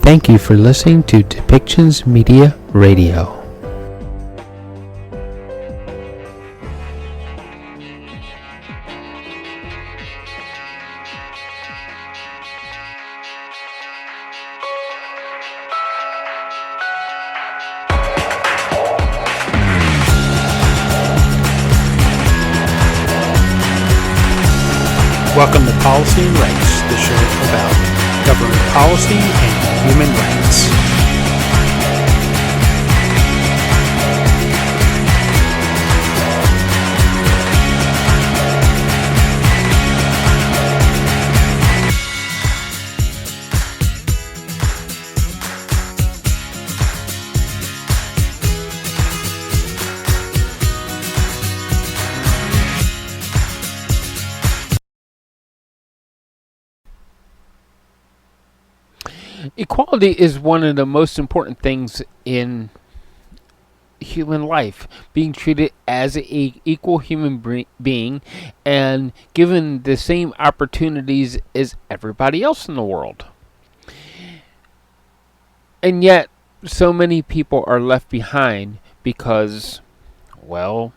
Thank you for listening to Depictions Media Radio. Welcome to Policy and Rights, the show about government policy and human rights. Equality is one of the most important things in human life. Being treated as an equal human being and given the same opportunities as everybody else in the world. And yet, so many people are left behind because, well,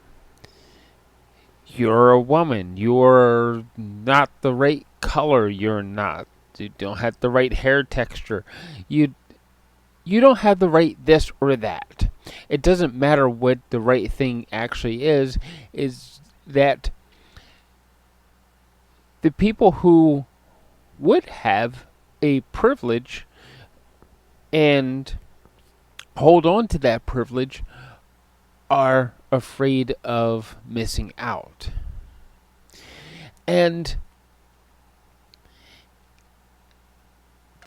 you're a woman. You're not the right color. You don't have the right hair texture. You don't have the right this or that. It doesn't matter what the right thing actually is that the people who would have a privilege and hold on to that privilege are afraid of missing out. And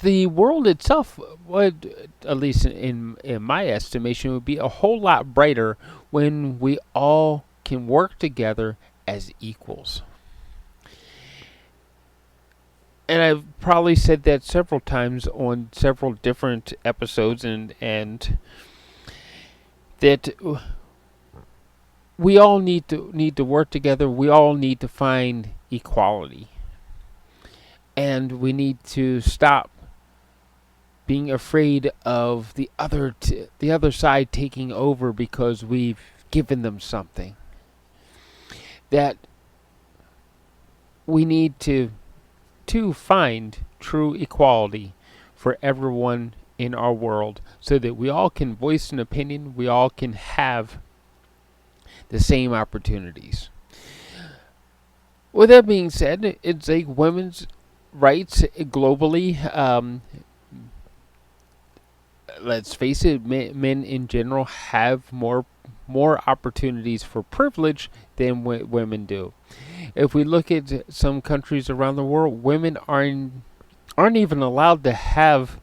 the world itself would, at least in my estimation, would be a whole lot brighter when we all can work together as equals. And I've probably said that several times on several different episodes, and that we all need to work together. We all need to find equality, and we need to stop being afraid of the other side taking over because we've given them something. That we need to find true equality for everyone in our world so that we all can voice an opinion, we all can have the same opportunities. With that being said, it's like women's rights globally. Let's face it, men in general have more opportunities for privilege than women do. If we look at some countries around the world, women aren't even allowed to have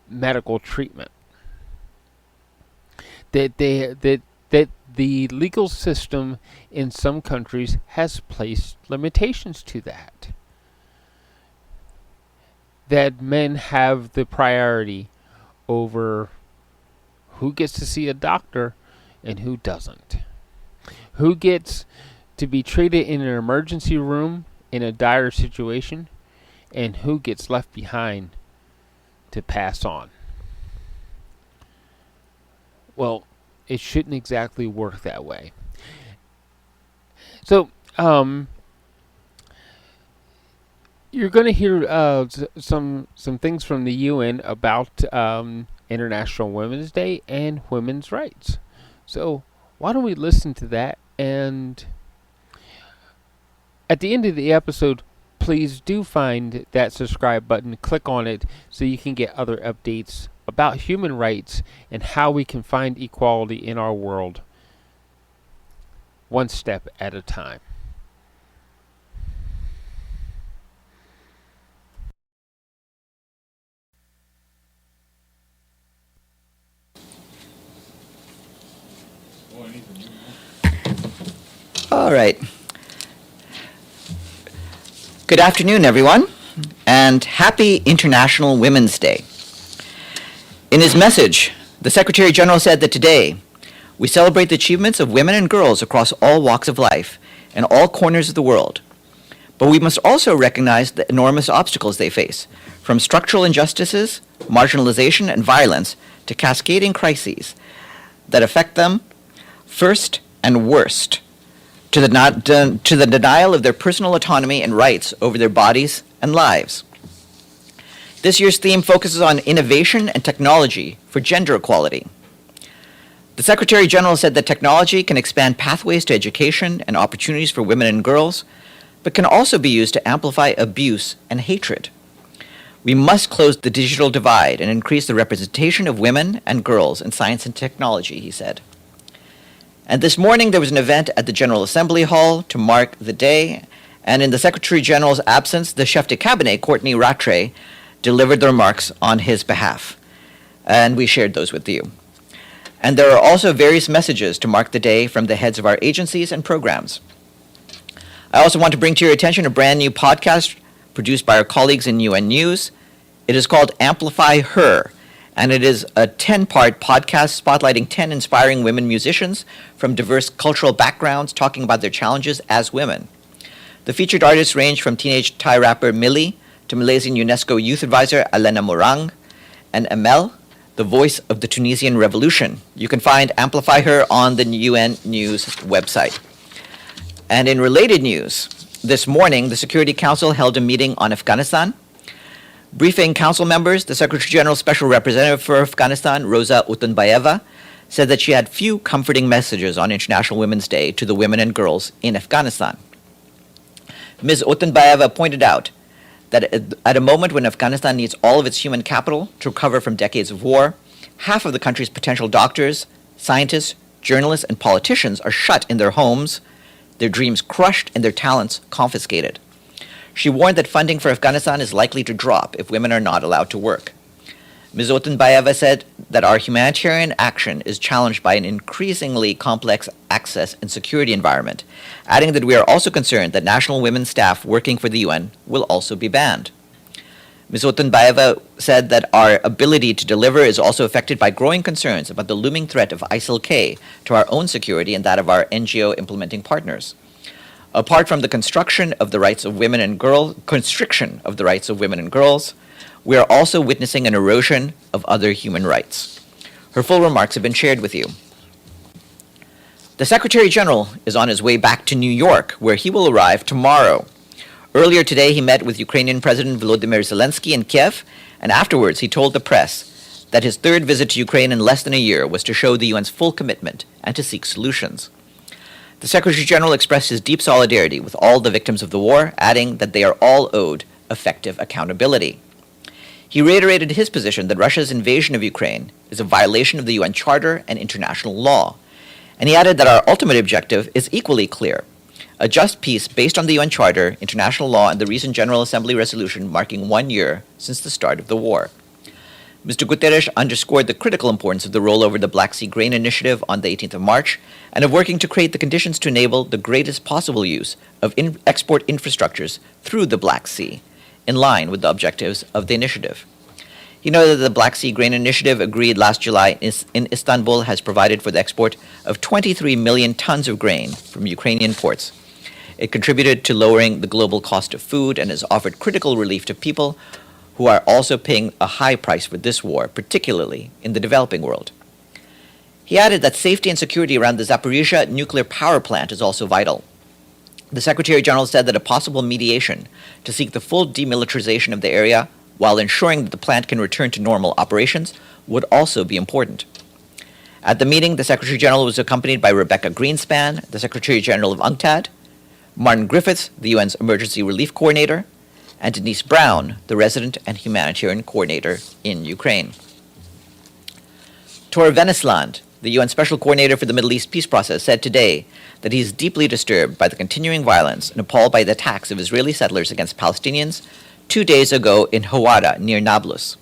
medical treatment. That the legal system in some countries has placed limitations to that. That men have the priority over who gets to see a doctor and who doesn't. Who gets to be treated in an emergency room in a dire situation, and who gets left behind to pass on. Well, it shouldn't exactly work that way. So, you're going to hear some things from the UN about International Women's Day and women's rights. So why don't we listen to that? And at the end of the episode, please do find that subscribe button. Click on it so you can get other updates about human rights and how we can find equality in our world one step at a time. All right. Good afternoon, everyone, and happy International Women's Day. In his message, the Secretary General said that today we celebrate the achievements of women and girls across all walks of life and all corners of the world. But we must also recognize the enormous obstacles they face, from structural injustices, marginalization, and violence to cascading crises that affect them first and worst, to the denial of their personal autonomy and rights over their bodies and lives. This year's theme focuses on innovation and technology for gender equality. The Secretary General said that technology can expand pathways to education and opportunities for women and girls, but can also be used to amplify abuse and hatred. We must close the digital divide and increase the representation of women and girls in science and technology, he said. And this morning there was an event at the General Assembly Hall to mark the day, and in the Secretary General's absence, the Chef de Cabinet, Courtney Rattray, delivered the remarks on his behalf, and we shared those with you. And there are also various messages to mark the day from the heads of our agencies and programs. I also want to bring to your attention a brand new podcast produced by our colleagues in UN News. It is called Amplify Her, and it is a 10-part podcast spotlighting 10 inspiring women musicians from diverse cultural backgrounds talking about their challenges as women. The featured artists range from teenage Thai rapper Millie to Malaysian UNESCO Youth Advisor Alena Morang, and Amel, the voice of the Tunisian Revolution. You can find Amplify Her on the UN News website. And in related news, this morning, the Security Council held a meeting on Afghanistan. Briefing council members, the Secretary General's Special Representative for Afghanistan, Rosa Utunbayeva, said that she had few comforting messages on International Women's Day to the women and girls in Afghanistan. Ms. Utunbayeva pointed out that at a moment when Afghanistan needs all of its human capital to recover from decades of war, half of the country's potential doctors, scientists, journalists, and politicians are shut in their homes, their dreams crushed, and their talents confiscated. She warned that funding for Afghanistan is likely to drop if women are not allowed to work. Ms. Utunbayeva said that our humanitarian action is challenged by an increasingly complex access and security environment, adding that we are also concerned that national women staff working for the UN will also be banned. Ms. Utunbayeva said that our ability to deliver is also affected by growing concerns about the looming threat of ISIL-K to our own security and that of our NGO implementing partners. Apart from the constriction of the rights of women and girls, we are also witnessing an erosion of other human rights. Her full remarks have been shared with you. The Secretary General is on his way back to New York, where he will arrive tomorrow. Earlier today, he met with Ukrainian President Volodymyr Zelensky in Kiev, and afterwards he told the press that his third visit to Ukraine in less than a year was to show the UN's full commitment and to seek solutions. The Secretary General expressed his deep solidarity with all the victims of the war, adding that they are all owed effective accountability. He reiterated his position that Russia's invasion of Ukraine is a violation of the UN Charter and international law, and he added that our ultimate objective is equally clear: a just peace based on the UN Charter, international law, and the recent General Assembly resolution marking 1 year since the start of the war. Mr. Guterres underscored the critical importance of the rollover of the Black Sea Grain Initiative on the 18th of March and of working to create the conditions to enable the greatest possible use of export infrastructures through the Black Sea, in line with the objectives of the initiative. He noted that the Black Sea Grain Initiative, agreed last July in Istanbul, has provided for the export of 23 million tons of grain from Ukrainian ports. It contributed to lowering the global cost of food and has offered critical relief to people who are also paying a high price for this war, particularly in the developing world. He added that safety and security around the Zaporizhzhia nuclear power plant is also vital. The Secretary General said that a possible mediation to seek the full demilitarization of the area while ensuring that the plant can return to normal operations would also be important. At the meeting, the Secretary General was accompanied by Rebecca Greenspan, the Secretary General of UNCTAD, Martin Griffiths, the UN's Emergency Relief Coordinator, and Denise Brown, the Resident and Humanitarian Coordinator in Ukraine. Tor Venesland, the UN Special Coordinator for the Middle East Peace Process, said today that he is deeply disturbed by the continuing violence and appalled by the attacks of Israeli settlers against Palestinians 2 days ago in Hawara, near Nablus.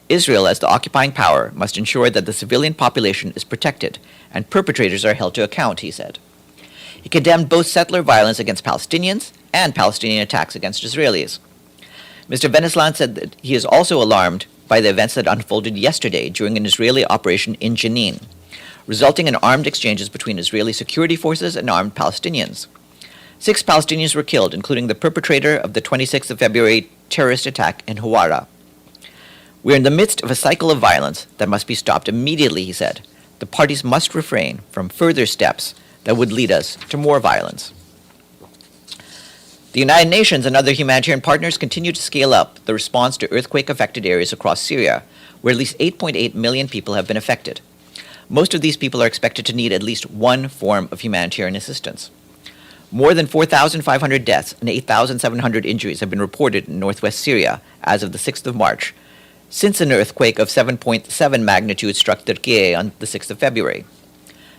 Israel, as the occupying power, must ensure that the civilian population is protected and perpetrators are held to account, he said. He condemned both settler violence against Palestinians and Palestinian attacks against Israelis. Mr. Venesland said that he is also alarmed by the events that unfolded yesterday during an Israeli operation in Jenin, resulting in armed exchanges between Israeli security forces and armed Palestinians. 6 Palestinians were killed, including the perpetrator of the 26th of February terrorist attack in Hawara. "We are in the midst of a cycle of violence that must be stopped immediately," he said. "The parties must refrain from further steps that would lead us to more violence." The United Nations and other humanitarian partners continue to scale up the response to earthquake-affected areas across Syria, where at least 8.8 million people have been affected. Most of these people are expected to need at least one form of humanitarian assistance. More than 4,500 deaths and 8,700 injuries have been reported in northwest Syria as of the 6th of March, since an earthquake of 7.7 magnitude struck Turkey on the 6th of February.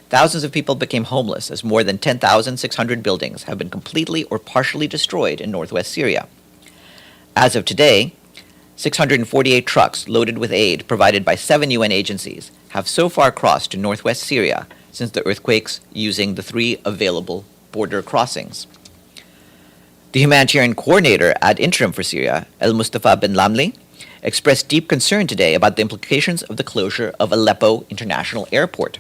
Thousands of people became homeless as more than 10,600 buildings have been completely or partially destroyed in northwest Syria. As of today, 648 trucks loaded with aid provided by 7 UN agencies have so far crossed to northwest Syria since the earthquakes, using the 3 available border crossings. The humanitarian coordinator ad interim for Syria, El Mustafa bin Lamli, expressed deep concern today about the implications of the closure of Aleppo International Airport.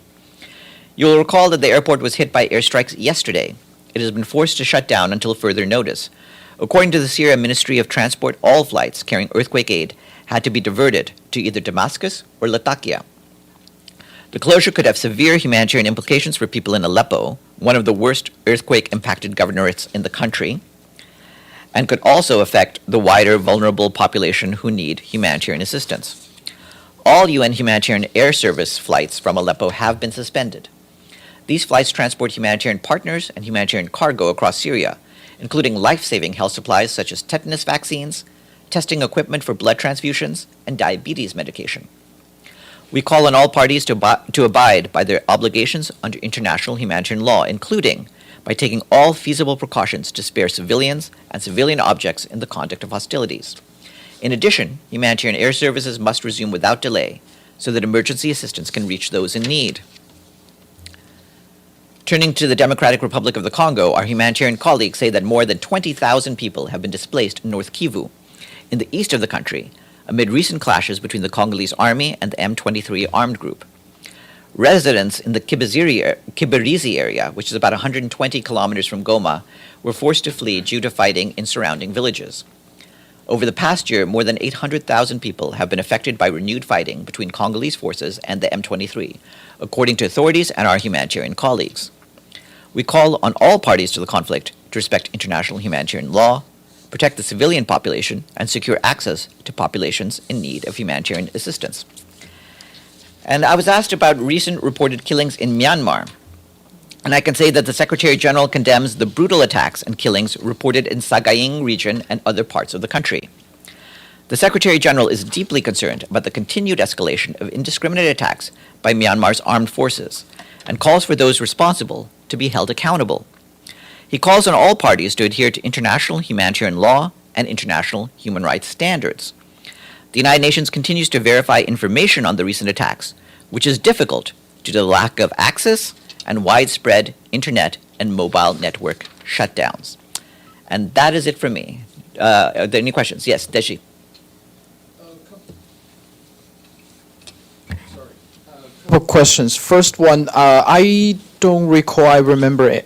You'll recall that the airport was hit by airstrikes yesterday. It has been forced to shut down until further notice. According to the Syria Ministry of Transport, all flights carrying earthquake aid had to be diverted to either Damascus or Latakia. The closure could have severe humanitarian implications for people in Aleppo, one of the worst earthquake-impacted governorates in the country, and could also affect the wider vulnerable population who need humanitarian assistance. All UN humanitarian air service flights from Aleppo have been suspended. These flights transport humanitarian partners and humanitarian cargo across Syria, including life-saving health supplies such as tetanus vaccines, testing equipment for blood transfusions, and diabetes medication. We call on all parties to abide by their obligations under international humanitarian law, including by taking all feasible precautions to spare civilians and civilian objects in the conduct of hostilities. In addition, humanitarian air services must resume without delay so that emergency assistance can reach those in need. Turning to the Democratic Republic of the Congo, our humanitarian colleagues say that more than 20,000 people have been displaced in North Kivu, in the east of the country, amid recent clashes between the Congolese army and the M23 armed group. Residents in the Kibirizi area, which is about 120 kilometers from Goma, were forced to flee due to fighting in surrounding villages. Over the past year, more than 800,000 people have been affected by renewed fighting between Congolese forces and the M23, according to authorities and our humanitarian colleagues. We call on all parties to the conflict to respect international humanitarian law, protect the civilian population, and secure access to populations in need of humanitarian assistance. And I was asked about recent reported killings in Myanmar. And I can say that the Secretary General condemns the brutal attacks and killings reported in Sagaing region and other parts of the country. The Secretary General is deeply concerned about the continued escalation of indiscriminate attacks by Myanmar's armed forces and calls for those responsible to be held accountable. He calls on all parties to adhere to international humanitarian law and international human rights standards. The United Nations continues to verify information on the recent attacks, which is difficult due to the lack of access and widespread internet and mobile network shutdowns. And that is it from me. Are there any questions? Yes, Deji. Couple questions. First one, I don't recall. I remember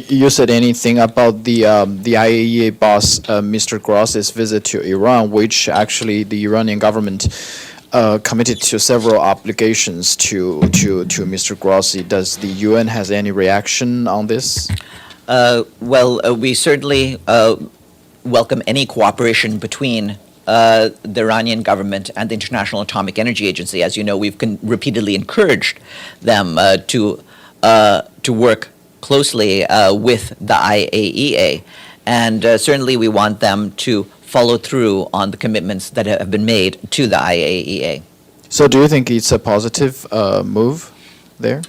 you said anything about the IAEA boss, Mr. Gross's visit to Iran, which actually the Iranian government committed to several obligations to Mr. Grossi. Does the UN has any reaction on this? We certainly welcome any cooperation between the Iranian government and the International Atomic Energy Agency. As you know, we've repeatedly encouraged them to work closely with the IAEA, and certainly we want them to follow through on the commitments that have been made to the IAEA. So do you think it's a positive move there?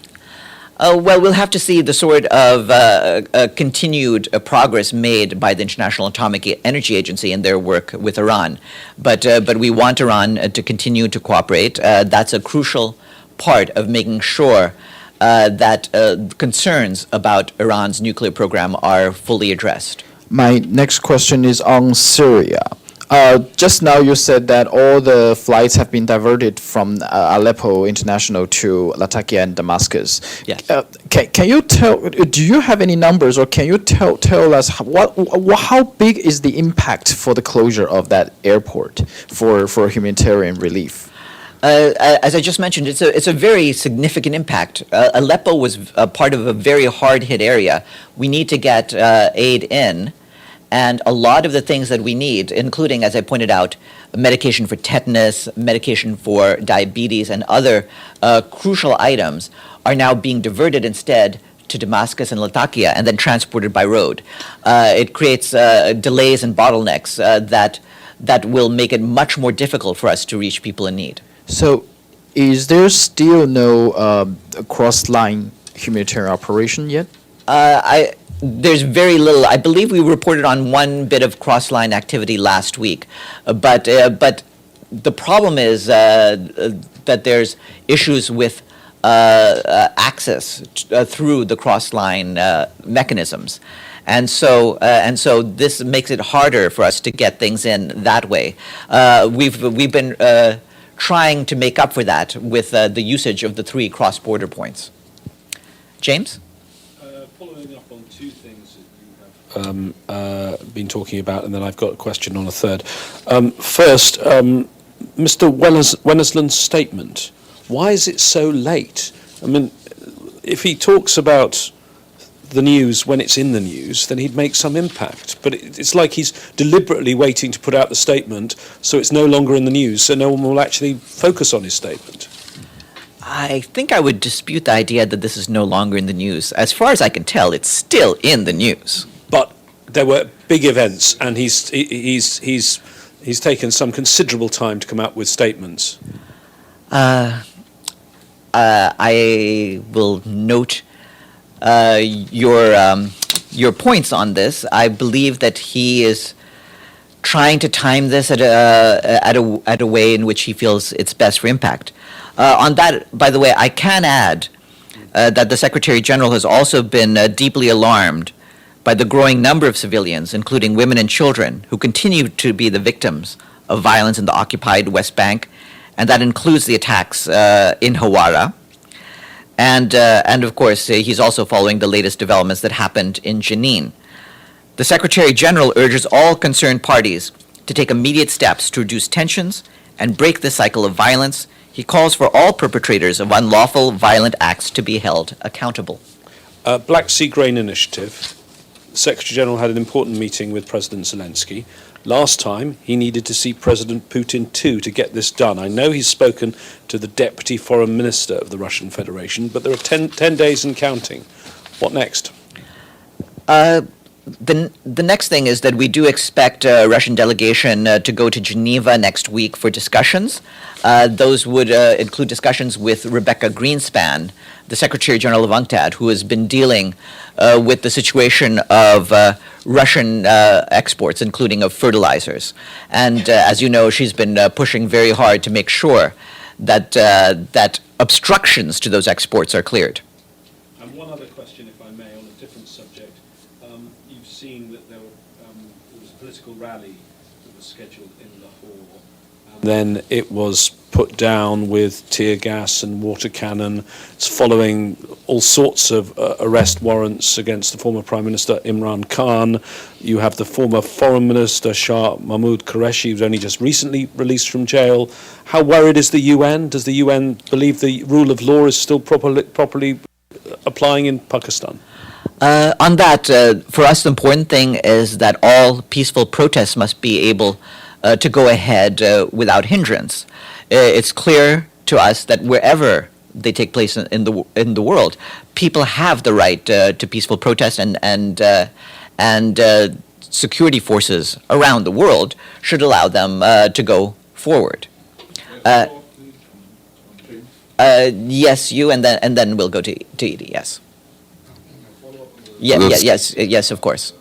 We'll have to see the sort of continued progress made by the International Atomic Energy Agency in their work with Iran. But we want Iran to continue to cooperate. That's a crucial part of making sure that concerns about Iran's nuclear program are fully addressed. My next question is on Syria. Just now you said that all the flights have been diverted from Aleppo International to Latakia and Damascus. Yes. Can you tell? Do you have any numbers, or can you tell us how big is the impact for the closure of that airport for humanitarian relief? As I just mentioned, it's a very significant impact. Aleppo was a part of a very hard-hit area. We need to get aid in, and a lot of the things that we need, including, as I pointed out, medication for tetanus, medication for diabetes, and other crucial items, are now being diverted instead to Damascus and Latakia and then transported by road. It creates delays and bottlenecks that will make it much more difficult for us to reach people in need. So, is there still no cross-line humanitarian operation yet? There's very little. I believe we reported on one bit of cross-line activity last week, but the problem is that there's issues with access through the cross-line mechanisms. And so this makes it harder for us to get things in that way. We've been trying to make up for that with the usage of the 3 cross-border points. James? Following up on 2 things that you have been talking about, and then I've got a question on a third. First, Mr. Wennesland's statement. Why is it so late? I mean, if he talks about the news when it's in the news, then he'd make some impact. But it's like he's deliberately waiting to put out the statement so it's no longer in the news, so no one will actually focus on his statement. I think I would dispute the idea that this is no longer in the news. As far as I can tell, it's still in the news. But there were big events, and he's taken some considerable time to come out with statements. I will note your points on this. I believe that he is trying to time this at a way in which he feels it's best for impact. On that, by the way, I can add that the Secretary General has also been deeply alarmed by the growing number of civilians, including women and children, who continue to be the victims of violence in the occupied West Bank, and that includes the attacks in Hawara. And of course, he's also following the latest developments that happened in Jenin. The Secretary General urges all concerned parties to take immediate steps to reduce tensions and break the cycle of violence. He calls for all perpetrators of unlawful violent acts to be held accountable. Black Sea Grain Initiative. The Secretary General had an important meeting with President Zelensky. Last time, he needed to see President Putin too to get this done. I know he's spoken to the Deputy Foreign Minister of the Russian Federation, but there are 10 days and counting. What next? The next thing is that we do expect a Russian delegation to go to Geneva next week for discussions. Those would include discussions with Rebecca Greenspan, the Secretary General of UNCTAD, who has been dealing with the situation of Russian exports, including of fertilizers. And as you know, she's been pushing very hard to make sure that obstructions to those exports are cleared. And one other question, if I may, on a different subject. You've seen that there was a political rally that was scheduled in Lahore. Then it was put down with tear gas and water cannon. It's following all sorts of arrest warrants against the former Prime Minister Imran Khan. You have the former Foreign Minister Shah Mahmood Qureshi, who's only just recently released from jail. How worried is the UN? Does the UN believe the rule of law is still properly applying in Pakistan? On that, for us, the important thing is that all peaceful protests must be able to go ahead without hindrance. It's clear to us that wherever they take place in the world, people have the right to peaceful protest, and security forces around the world should allow them to go forward. Yes, you, and then we'll go to Edie. Yes. Yes, of course.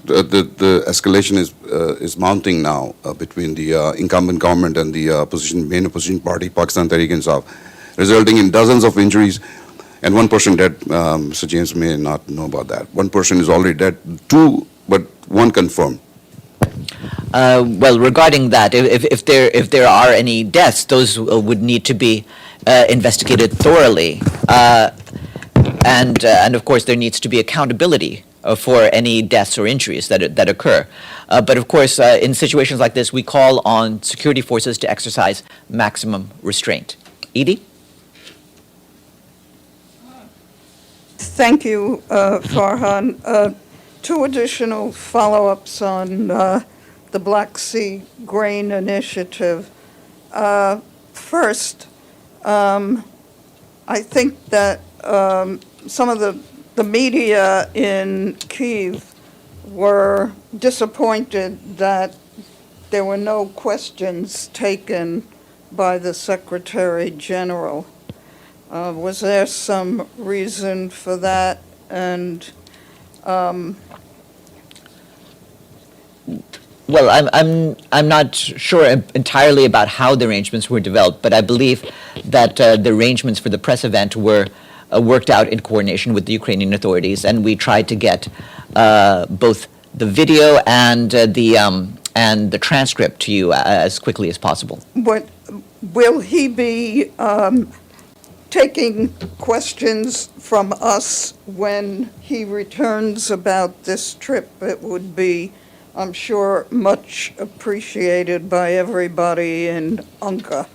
The escalation is mounting now between the incumbent government and the main opposition party, Pakistan Tehreek-e-Insaf, resulting in dozens of injuries. and one person dead. Mr. James may not know about that. One person is already dead. Two, but one confirmed. Well, regarding that, if there are any deaths, those would need to be investigated thoroughly, and of course there needs to be accountability for any deaths or injuries that occur. But of course, in situations like this, we call on security forces to exercise maximum restraint. Edie? Thank you, Farhan. Two additional follow-ups on the Black Sea Grain Initiative. First, I think that some of the media in Kyiv were disappointed that there were no questions taken by the Secretary General. Was there some reason for that? And Well, I'm not sure entirely about how the arrangements were developed, but I believe that the arrangements for the press event were worked out in coordination with the Ukrainian authorities, and we tried to get both the video and the transcript to you as quickly as possible. will he be taking questions from us when he returns about this trip? It would be, I'm sure, much appreciated by everybody in UNCA.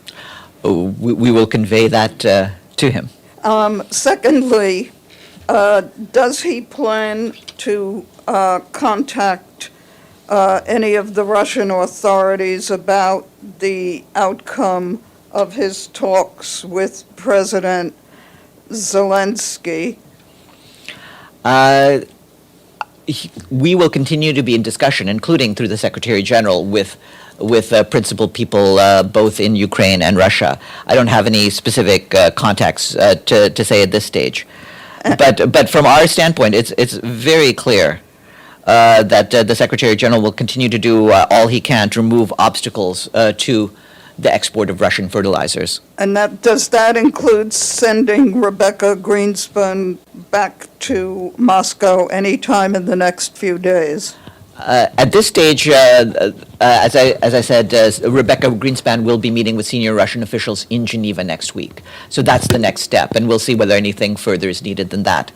We will convey that to him. Secondly, does he plan to contact any of the Russian authorities about the outcome of his talks with President Zelensky? We will continue to be in discussion, including through the Secretary General, with principal people both in Ukraine and Russia. I don't have any specific contacts to say at this stage, but from our standpoint, it's very clear that the Secretary General will continue to do all he can to remove obstacles to the export of Russian fertilizers. And does that include sending Rebecca Greenspan back to Moscow anytime in the next few days? At this stage, as I said, Rebecca Greenspan will be meeting with senior Russian officials in Geneva next week. So that's the next step, and we'll see whether anything further is needed than that.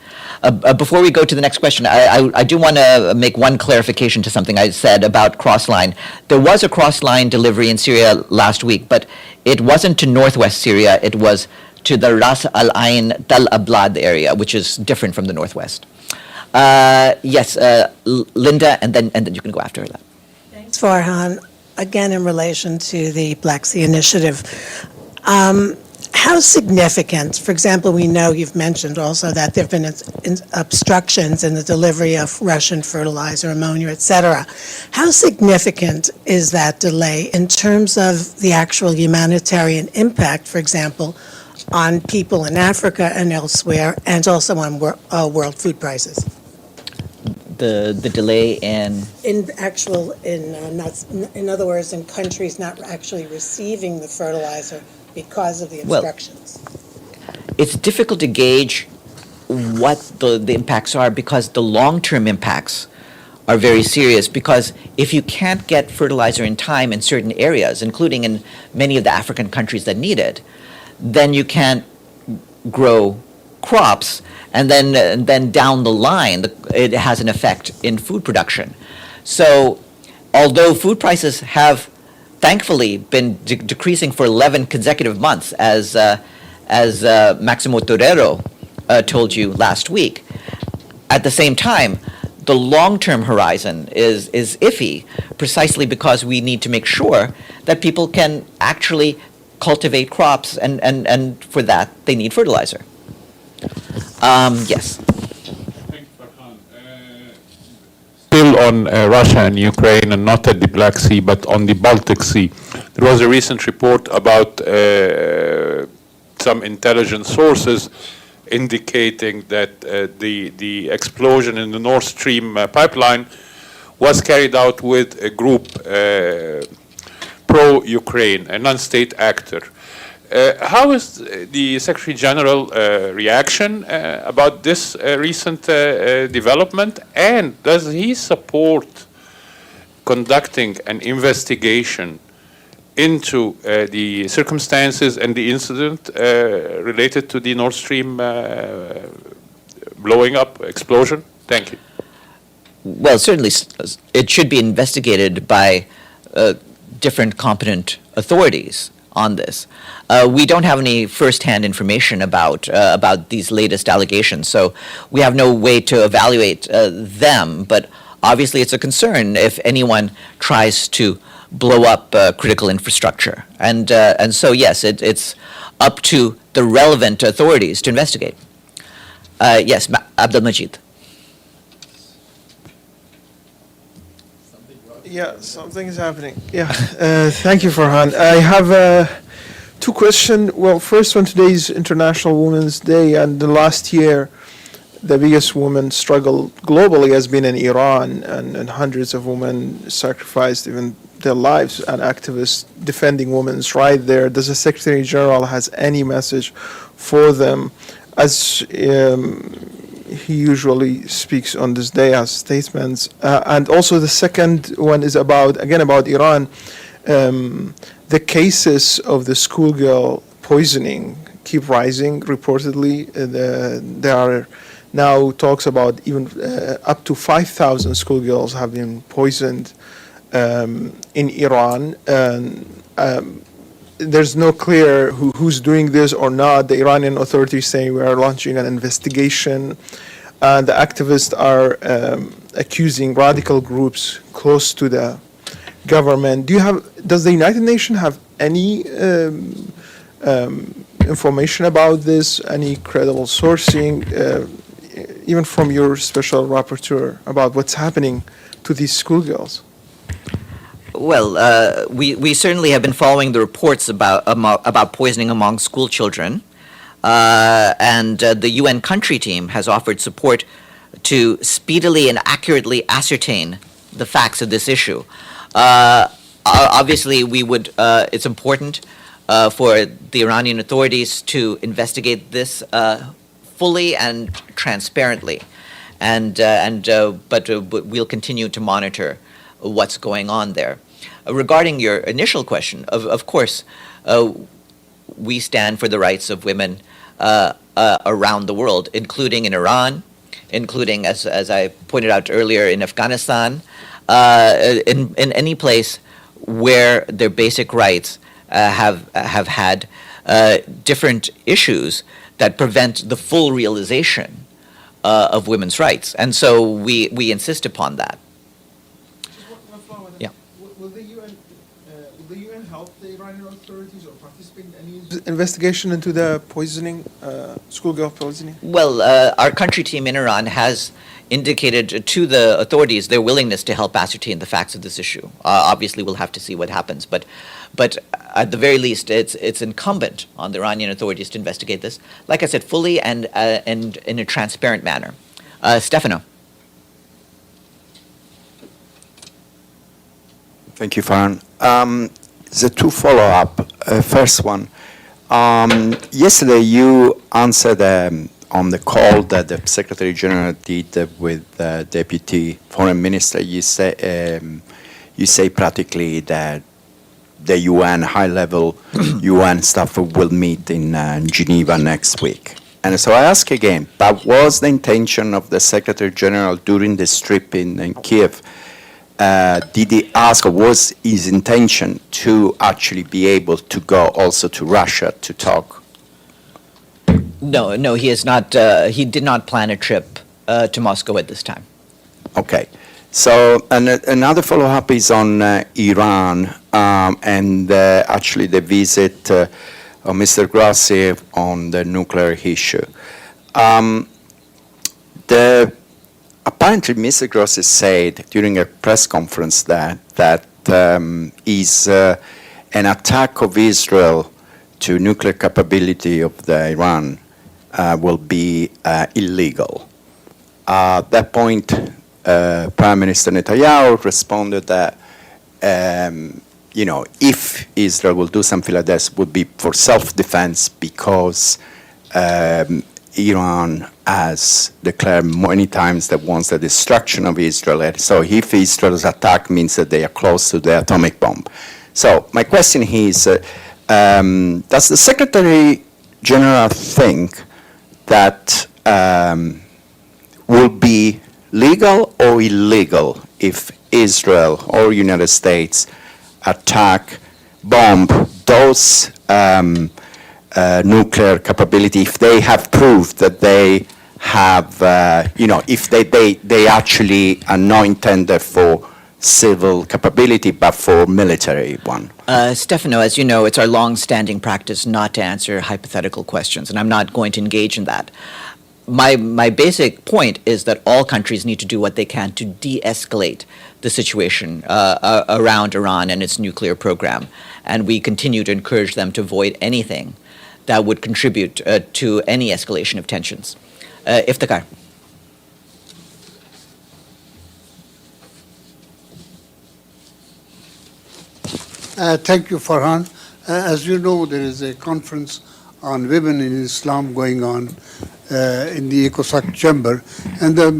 Before we go to the next question, I do want to make one clarification to something I said about cross-line. There was a cross-line delivery in Syria last week, but it wasn't to northwest Syria. It was to the Ras Al Ain Tal Ablad area, which is different from the northwest. Yes, Linda, and then you can go after that. Thanks, Farhan. Again, in relation to the Black Sea Initiative, how significant, for example, we know you've mentioned also that there have been obstructions in the delivery of Russian fertilizer, ammonia, et cetera. How significant is that delay in terms of the actual humanitarian impact, for example, on people in Africa and elsewhere, and also on world food prices? The delay in in other words, in countries not actually receiving the fertilizer because of the obstructions. It's difficult to gauge what the impacts are, because the long-term impacts are very serious, because if you can't get fertilizer in time in certain areas, including in many of the African countries that need it, then you can't grow crops, and then down the line, it has an effect in food production. So, although food prices have thankfully been decreasing for 11 consecutive months, as Maximo Torero told you last week, at the same time, the long-term horizon is iffy, precisely because we need to make sure that people can actually cultivate crops, and for that, they need fertilizer. Yes. Thank you, Farhan. Still on Russia and Ukraine, and not at the Black Sea, but on the Baltic Sea. There was a recent report about some intelligence sources indicating that the explosion in the Nord Stream pipeline was carried out with a group pro-Ukraine, a non-state actor. How is the Secretary General reaction about this recent development, and does he support conducting an investigation into the circumstances and the incident related to the Nord Stream blowing up explosion? Thank you. Well, certainly it should be investigated by different competent authorities on this. We don't have any first-hand information about these latest allegations, so we have no way to evaluate them. But obviously, it's a concern if anyone tries to blow up critical infrastructure, and so yes, it's up to the relevant authorities to investigate. Yes, Abdul Majid. Yeah, something is happening. Yeah, thank you, Farhan. I have two questions. Well, first one, today is International Women's Day, and the last year, the biggest women struggle globally has been in Iran, and hundreds of women sacrificed even their lives, and activists defending women's rights there. Does the Secretary General has any message for them, as he usually speaks on this day as statements? And also the second one is about Iran. The cases of the schoolgirl poisoning keep rising reportedly. There are now talks about even up to 5,000 schoolgirls have been poisoned in Iran. And there's no clear who's doing this or not. The Iranian authorities saying we are launching an investigation. And the activists are accusing radical groups close to the government. Does the United Nations have any information about this, any credible sourcing, even from your special rapporteur, about what's happening to these schoolgirls? Well, we certainly have been following the reports about poisoning among school children, and the UN country team has offered support to speedily and accurately ascertain the facts of this issue. Obviously, it's important for the Iranian authorities to investigate this fully and transparently, but we'll continue to monitor what's going on there. Regarding your initial question, of course, we stand for the rights of women around the world, including in Iran, including, as I pointed out earlier, in Afghanistan, in any place where their basic rights have had different issues that prevent the full realization of women's rights. And so we insist upon that. Yeah. Will the UN help the Iranian authorities or participate in any investigation into the poisoning, schoolgirl poisoning? Well, our country team in Iran has indicated to the authorities their willingness to help ascertain the facts of this issue. Obviously, we'll have to see what happens, but at the very least, it's incumbent on the Iranian authorities to investigate this, like I said, fully and in a transparent manner. Stefano. Thank you, Farhan. The two follow-up. First one. Yesterday, you answered on the call that the Secretary General did with Deputy Foreign Minister. You say practically that the UN high-level UN staff will meet in Geneva next week. And so I ask again, but was the intention of the Secretary General during this trip in Kiev? Did he ask, or was his intention to actually be able to go also to Russia to talk? No, he is not. He did not plan a trip to Moscow at this time. Okay. So another follow-up is on Iran and actually the visit of Mr. Grossi on the nuclear issue. Apparently, Mr. Grossi said during a press conference that is an attack of Israel to nuclear capability of the Iran will be illegal. At that point, Prime Minister Netanyahu responded that if Israel will do something like this, would be for self-defense because Iran has declared many times that wants the destruction of Israel. And so if Israel's attack means that they are close to the atomic bomb. So my question is, does the Secretary General think that will be legal or illegal if Israel or United States attack, bomb those nuclear capability if they have proved that they have, if they actually are not intended for civil capability but for military one? Stefano, as you know, it's our long-standing practice not to answer hypothetical questions, and I'm not going to engage in that. My basic point is that all countries need to do what they can to de-escalate the situation around Iran and its nuclear program, and we continue to encourage them to avoid anything that would contribute to any escalation of tensions. Iftikhar. Thank you, Farhan. As you know, there is a conference on women in Islam going on in the ECOSOC chamber, and the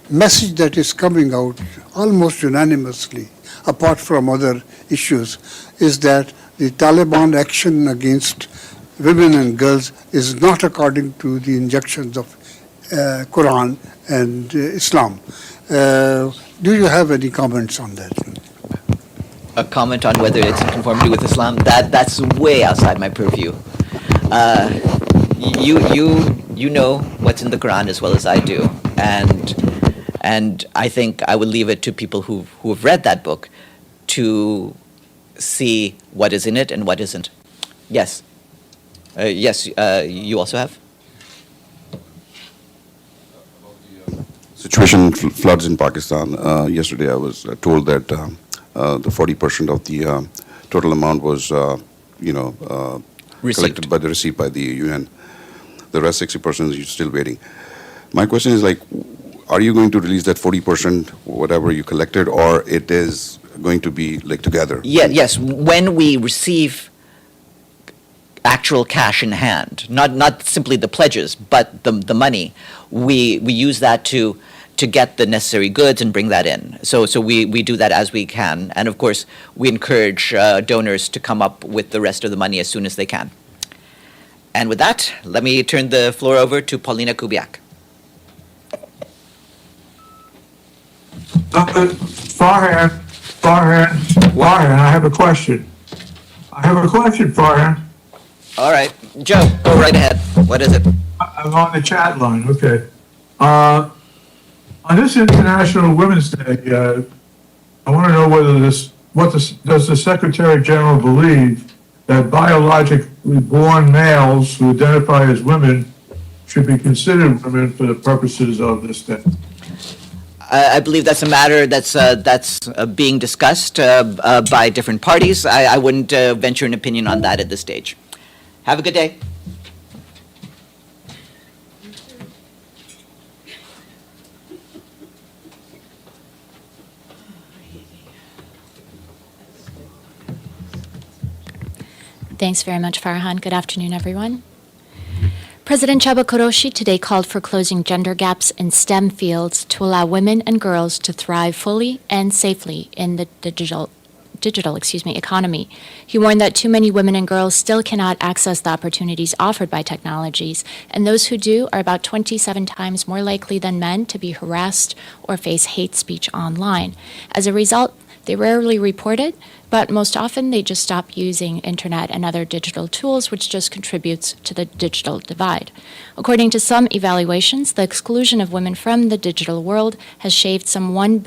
message that is coming out almost unanimously, apart from other issues, is that the Taliban action against women and girls is not according to the injunctions of Quran and Islam. Do you have any comments on that? A comment on whether it's in conformity with Islam, that's way outside my purview. You know what's in the Quran as well as I do, and I think I would leave it to people who have read that book to see what is in it and what isn't. Yes. You also have? Situation floods in Pakistan. Yesterday I was told that the 40% of the total amount was, received by the UN. The rest 60% is still waiting. My question is are you going to release that 40%, whatever you collected, or it is going to be together? Yes. When we receive actual cash in hand, not simply the pledges, but the money, we use that to get the necessary goods and bring that in. So we do that as we can. And of course, we encourage donors to come up with the rest of the money as soon as they can. And with that, let me turn the floor over to Paulina Kubiak. Farhan, I have a question. Farhan. All right. Joe, go right ahead. What is it? I'm on the chat line, okay. On this International Women's Day, I want to know does the Secretary General believe that biologically born males who identify as women should be considered women for the purposes of this day? I believe that's a matter that's being discussed by different parties. I wouldn't venture an opinion on that at this stage. Have a good day. Thanks very much, Farhan. Good afternoon, everyone. President Chaba Koroshi today called for closing gender gaps in STEM fields to allow women and girls to thrive fully and safely in the digital economy. He warned that too many women and girls still cannot access the opportunities offered by technologies, and those who do are about 27 times more likely than men to be harassed or face hate speech online. As a result, they rarely report it, but most often they just stop using internet and other digital tools, which just contributes to the digital divide. According to some evaluations, the exclusion of women from the digital world has shaved some $1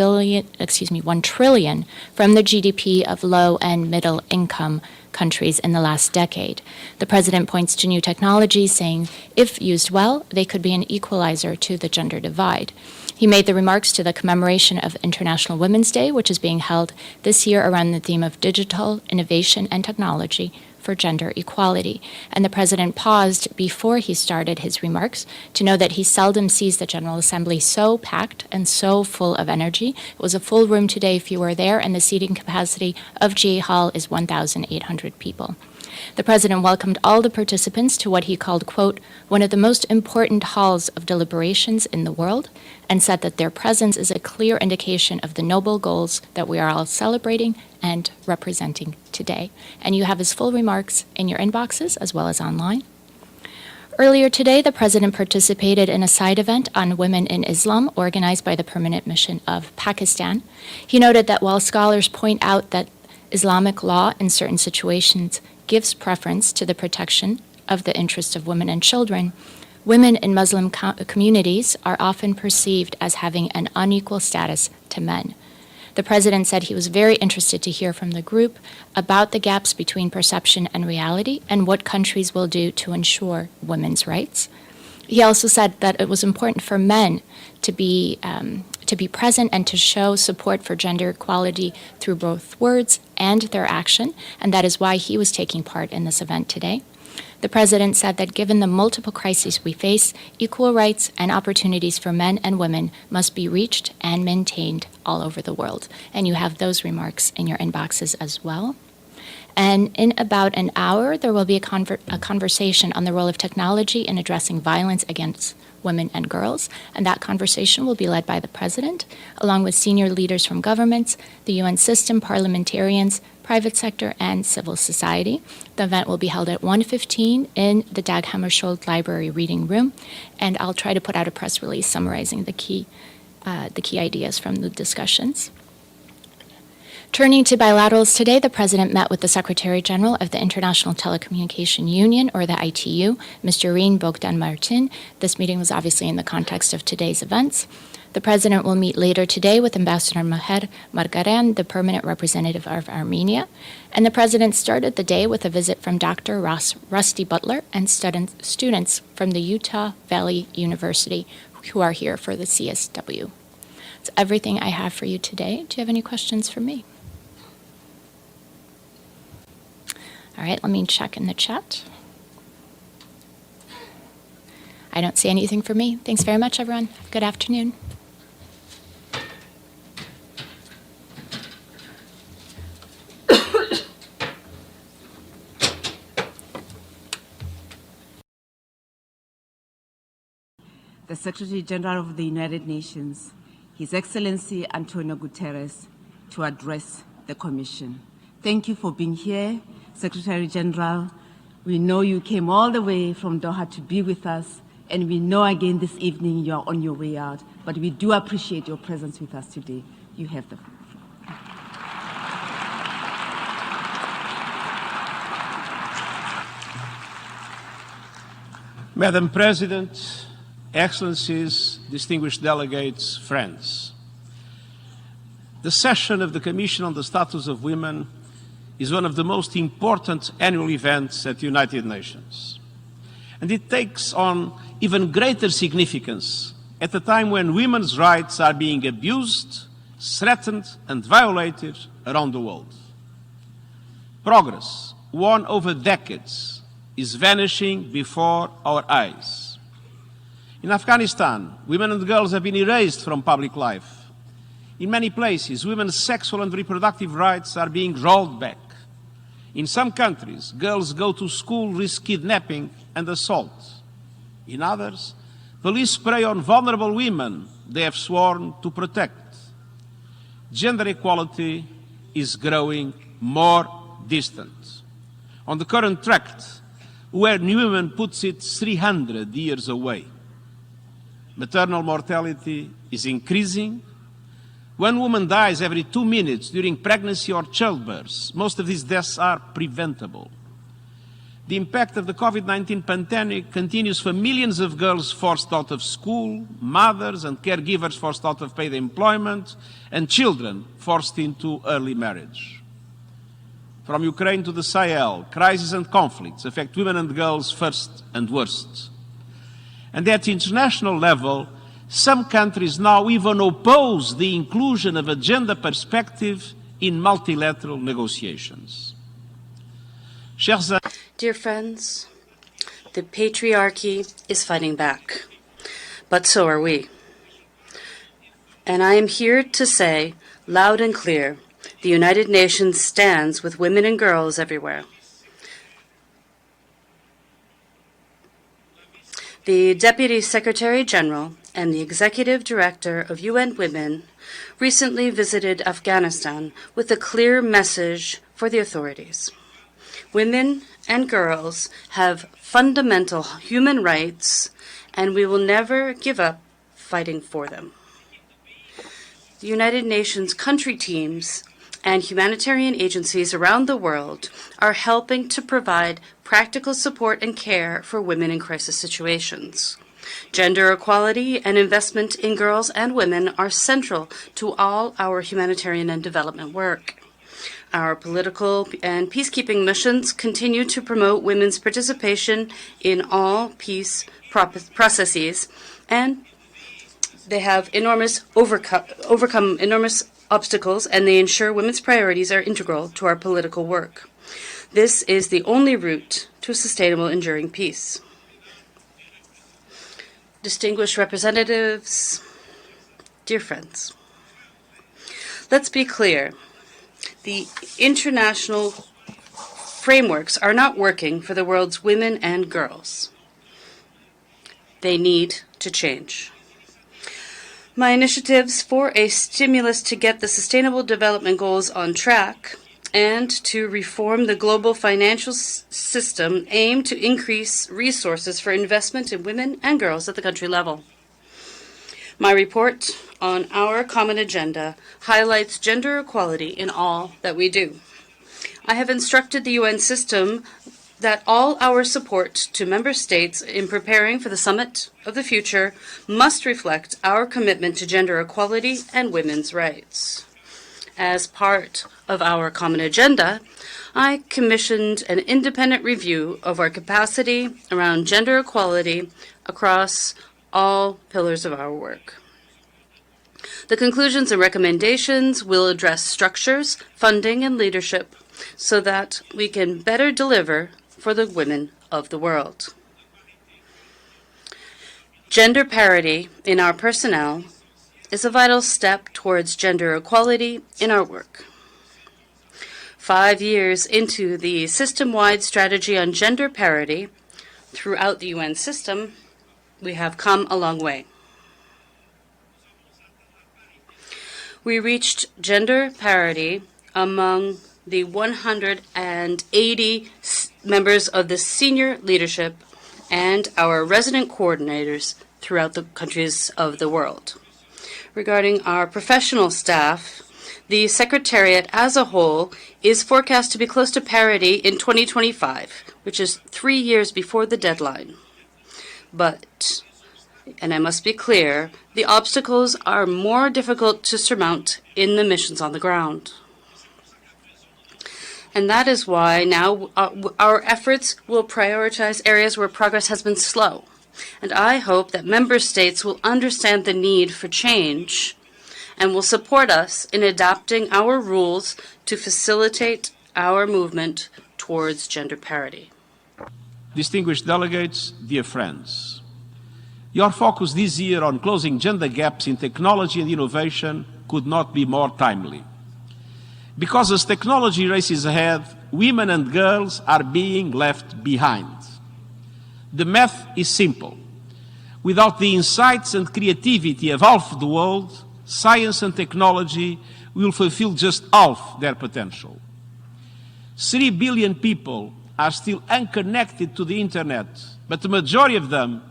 trillion from the GDP of low and middle income countries in the last decade. The president points to new technologies, saying if used well, they could be an equalizer to the gender divide. He made the remarks to the commemoration of International Women's Day, which is being held this year around the theme of digital innovation and technology for gender equality. And the President paused before he started his remarks to know that he seldom sees the General Assembly so packed and so full of energy. It was a full room today if you were there, and the seating capacity of GA Hall is 1,800 people. The President welcomed all the participants to what he called, quote, one of the most important halls of deliberations in the world, and said that their presence is a clear indication of the noble goals that we are all celebrating and representing today. And you have his full remarks in your inboxes as well as online. Earlier today, the President participated in a side event on women in Islam organized by the Permanent Mission of Pakistan. He noted that while scholars point out that Islamic law in certain situations gives preference to the protection of the interests of women and children, women in Muslim communities are often perceived as having an unequal status to men. The President said he was very interested to hear from the group about the gaps between perception and reality and what countries will do to ensure women's rights. He also said that it was important for men to be present and to show support for gender equality through both words and their action, and that is why he was taking part in this event today. The President said that given the multiple crises we face, equal rights and opportunities for men and women must be reached and maintained all over the world. And you have those remarks in your inboxes as well. And in about an hour, there will be a conversation on the role of technology in addressing violence against women and girls. And that conversation will be led by the President, along with senior leaders from governments, the UN system, parliamentarians, private sector, and civil society. The event will be held at 1:15 in the Dag Hammarskjöld Library Reading Room. And I'll try to put out a press release summarizing the key ideas from the discussions. Turning to bilaterals today, the President met with the Secretary General of the International Telecommunication Union, or the ITU, Mr. Rin Bogdan Martin. This meeting was obviously in the context of today's events. The President will meet later today with Ambassador Maher Margaran, the permanent representative of Armenia. And the President started the day with a visit from Dr. Rusty Butler and students from the Utah Valley University who are here for the CSW. That's everything I have for you today. Do you have any questions for me? All right, let me check in the chat. I don't see anything for me. Thanks very much, everyone. Good afternoon. The Secretary General of the United Nations, His Excellency Antonio Guterres, to address the Commission. Thank you for being here, Secretary General. We know you came all the way from Doha to be with us, and we know again this evening you are on your way out, but we do appreciate your presence with us today. You have the floor. Madam President, Excellencies, distinguished delegates, friends. The session of the Commission on the Status of Women is one of the most important annual events at the United Nations. And it takes on even greater significance at a time when women's rights are being abused, threatened, and violated around the world. Progress, won over decades, is vanishing before our eyes. In Afghanistan, women and girls have been erased from public life. In many places, women's sexual and reproductive rights are being rolled back. In some countries, girls go to school, risk kidnapping and assault. In others, police prey on vulnerable women they have sworn to protect. Gender equality is growing more distant. On the current track, where Newman puts it 300 years away. Maternal mortality is increasing. One woman dies every 2 minutes during pregnancy or childbirth. Most of these deaths are preventable. The impact of the COVID-19 pandemic continues for millions of girls forced out of school, mothers and caregivers forced out of paid employment, and children forced into early marriage. From Ukraine to the Sahel, crises and conflicts affect women and girls first and worst. And at international level, some countries now even oppose the inclusion of a gender perspective in multilateral negotiations. Dear friends, the patriarchy is fighting back, but so are we. And I am here to say, loud and clear, the United Nations stands with women and girls everywhere. The Deputy Secretary General and the Executive Director of UN Women recently visited Afghanistan with a clear message for the authorities. Women and girls have fundamental human rights, and we will never give up fighting for them. The United Nations country teams and humanitarian agencies around the world are helping to provide practical support and care for women in crisis situations. Gender equality and investment in girls and women are central to all our humanitarian and development work. Our political and peacekeeping missions continue to promote women's participation in all peace processes, and they have overcome enormous obstacles, and they ensure women's priorities are integral to our political work. This is the only route to a sustainable, enduring peace. Distinguished representatives, dear friends, let's be clear. The international frameworks are not working for the world's women and girls. They need to change. My initiatives for a stimulus to get the Sustainable Development Goals on track and to reform the global financial system aim to increase resources for investment in women and girls at the country level. My report on our common agenda highlights gender equality in all that we do. I have instructed the UN system that all our support to member states in preparing for the Summit of the Future must reflect our commitment to gender equality and women's rights. As part of our common agenda, I commissioned an independent review of our capacity around gender equality across all pillars of our work. The conclusions and recommendations will address structures, funding, and leadership so that we can better deliver for the women of the world. Gender parity in our personnel is a vital step towards gender equality in our work. 5 years into the system-wide strategy on gender parity throughout the UN system, we have come a long way. We reached gender parity among the 180 members of the senior leadership and our resident coordinators throughout the countries of the world. Regarding our professional staff, the Secretariat as a whole is forecast to be close to parity in 2025, which is 3 years before the deadline. But, and I must be clear, the obstacles are more difficult to surmount in the missions on the ground. And that is why now our efforts will prioritize areas where progress has been slow. And I hope that member states will understand the need for change and will support us in adapting our rules to facilitate our movement towards gender parity. Distinguished delegates, dear friends, your focus this year on closing gender gaps in technology and innovation could not be more timely. Because as technology races ahead, women and girls are being left behind. The math is simple. Without the insights and creativity of half the world, science and technology will fulfill just half their potential. 3 billion people are still unconnected to the internet, but the majority of them,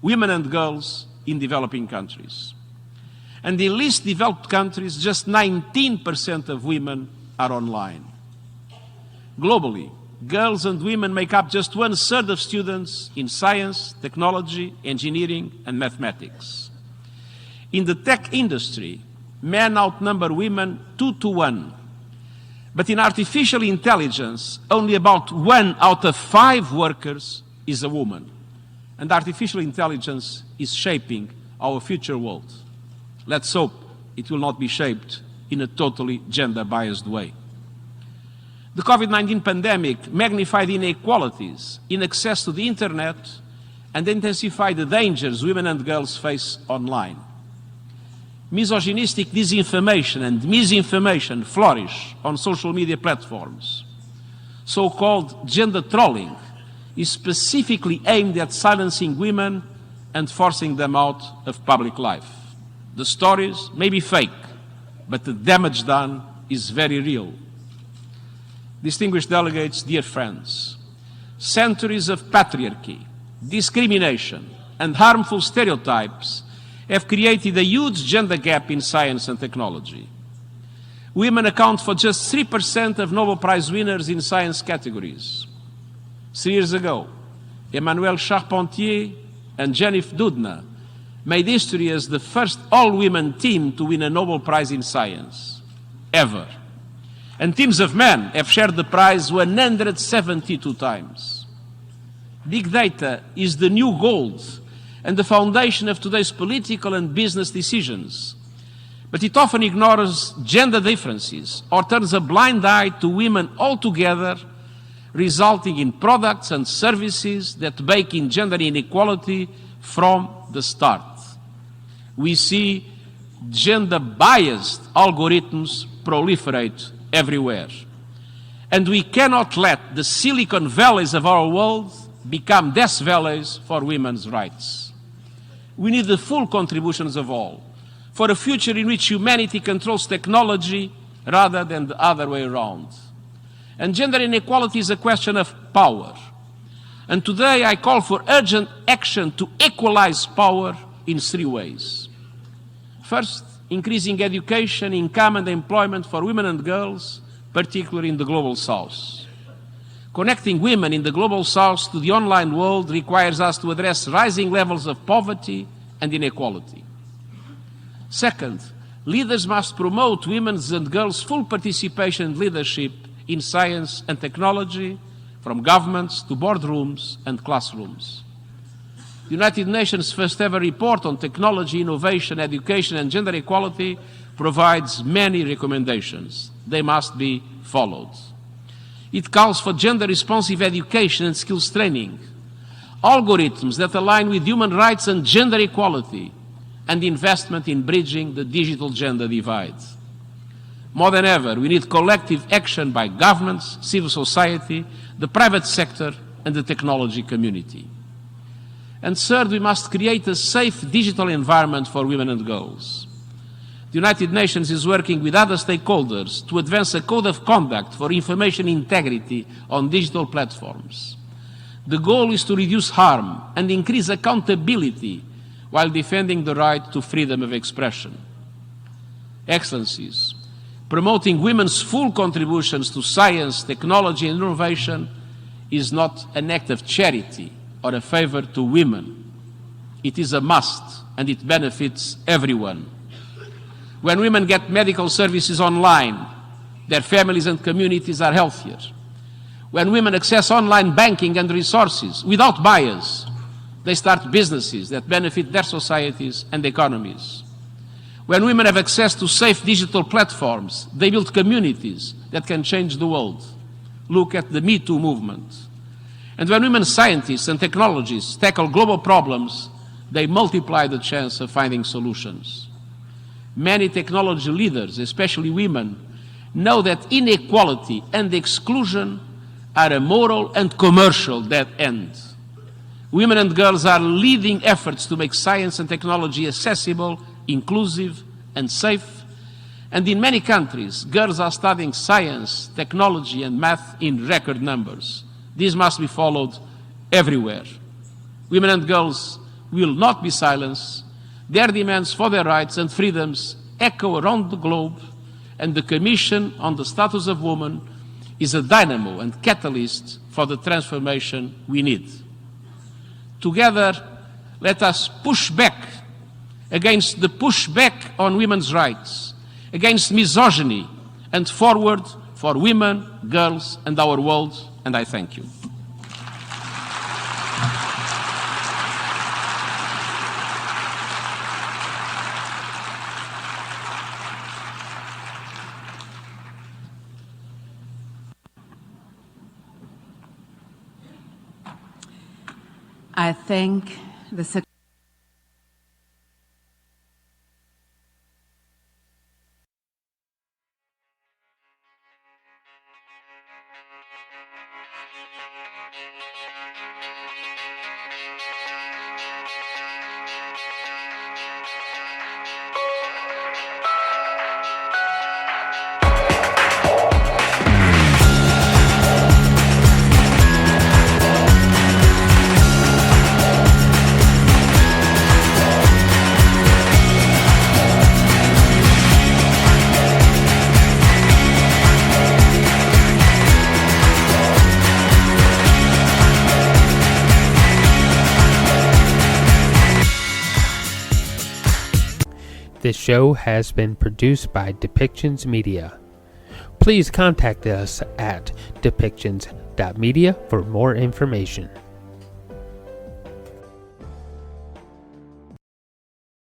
women and girls, in developing countries. And in least developed countries, just 19% of women are online. Globally, girls and women make up just 1/3 of students in science, technology, engineering, and mathematics. In the tech industry, men outnumber women 2 to 1. But in artificial intelligence, only about 1 out of 5 workers is a woman. And artificial intelligence is shaping our future world. Let's hope it will not be shaped in a totally gender-biased way. The COVID-19 pandemic magnified inequalities in access to the internet and intensified the dangers women and girls face online. Misogynistic disinformation and misinformation flourish on social media platforms. So-called gender trolling is specifically aimed at silencing women and forcing them out of public life. The stories may be fake, but the damage done is very real. Distinguished delegates, dear friends, centuries of patriarchy, discrimination, and harmful stereotypes have created a huge gender gap in science and technology. Women account for just 3% of Nobel Prize winners in science categories. 3 years ago, Emmanuelle Charpentier and Jennifer Doudna made history as the first all-women team to win a Nobel Prize in science, ever. And teams of men have shared the prize 172 times. Big data is the new gold and the foundation of today's political and business decisions. But it often ignores gender differences or turns a blind eye to women altogether, resulting in products and services that bake in gender inequality from the start. We see gender-biased algorithms proliferate everywhere. And we cannot let the Silicon Valleys of our world become Death Valleys for women's rights. We need the full contributions of all for a future in which humanity controls technology rather than the other way around. And gender inequality is a question of power. And today I call for urgent action to equalize power in 3 ways. First, increasing education, income and employment for women and girls, particularly in the Global South. Connecting women in the Global South to the online world requires us to address rising levels of poverty and inequality. Second, leaders must promote women's and girls' full participation and leadership in science and technology, from governments to boardrooms and classrooms. The United Nations' first ever report on technology, innovation, education and gender equality provides many recommendations. They must be followed. It calls for gender-responsive education and skills training, algorithms that align with human rights and gender equality, and investment in bridging the digital gender divide. More than ever, we need collective action by governments, civil society, the private sector, and the technology community. And third, we must create a safe digital environment for women and girls. The United Nations is working with other stakeholders to advance a code of conduct for information integrity on digital platforms. The goal is to reduce harm and increase accountability while defending the right to freedom of expression. Excellencies, promoting women's full contributions to science, technology and innovation is not an act of charity or a favor to women. It is a must, and it benefits everyone. When women get medical services online, their families and communities are healthier. When women access online banking and resources without bias, they start businesses that benefit their societies and economies. When women have access to safe digital platforms, they build communities that can change the world. Look at the Me Too movement. And when women scientists and technologists tackle global problems, they multiply the chance of finding solutions. Many technology leaders, especially women, know that inequality and exclusion are a moral and commercial dead end. Women and girls are leading efforts to make science and technology accessible, inclusive, and safe. And in many countries, girls are studying science, technology, and math in record numbers. This must be followed everywhere. Women and girls will not be silenced. Their demands for their rights and freedoms echo around the globe, and the Commission on the Status of Women is a dynamo and catalyst for the transformation we need. Together, let us push back against the pushback on women's rights, against misogyny, and forward for women, girls, and our world. And I thank you. I thank the Secretary. This show has been produced by Depictions Media. Please contact us at depictions.media for more information.